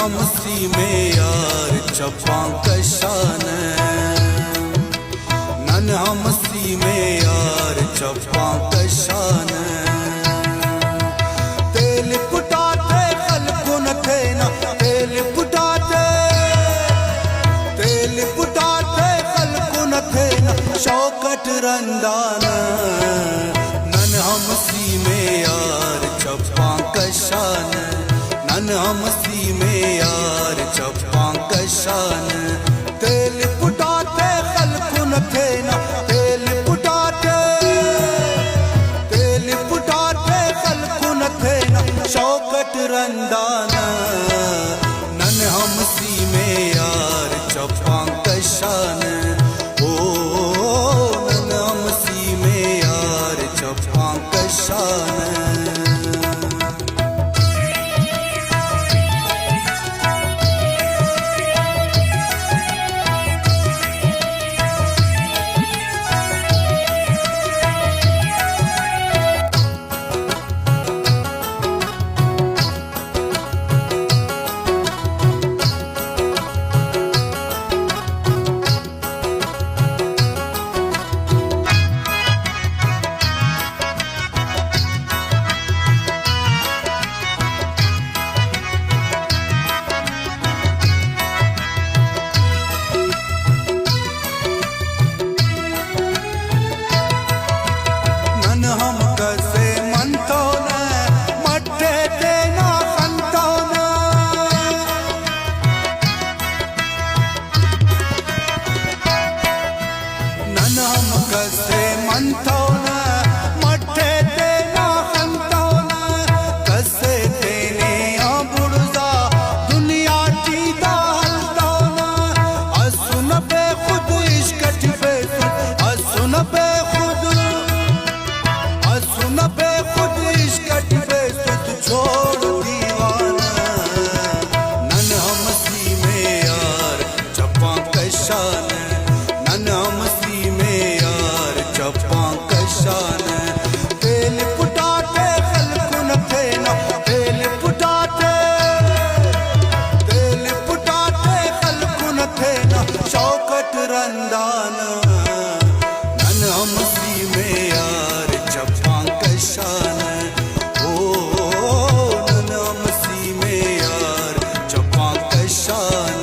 हमसी में यार चप्पा कशान नन हमसी में यार चप्पा कशान तेल पुटाते खलकुन थे ना तेल पुटाते खलकुन थे ना शौकत रंदान नन हमसी में यार चप्पा कशान नन हमसी में यार चप्पा कशान तेल पुटाते खलकुन थे ना तेल पुटाते खलकुन थे ना शौकत रंदान नन हमसी में यार चप्पा कशान ओ नन हमसी में यार चप्पा कशान कसे मनतो न मठे तेना खंतो न कसे तेने बुड़जा दुनिया चीदा हलतो न असुन बे खुद इश्क पे असुन बे खुद इश्क पे छोड़ दीवाना नन हमसी में यार चप्पा कशान नन हमसी में चप्पा कशान तेल पुटाते खलकुन थे ना तेल पुटाते खलकुन थे ना शौकत रंदान नन हमसी में यार चप्पा कशान ओ नन हमसी में यार चप्पा कशान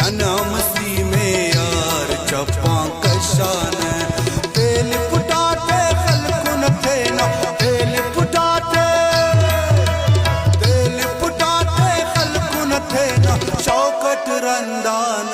नन हमसी में यार चप्पा कशान तेल पुटाते खलकुन थे ना तेल पुटाते खलकुन थे ना शौकत रंदान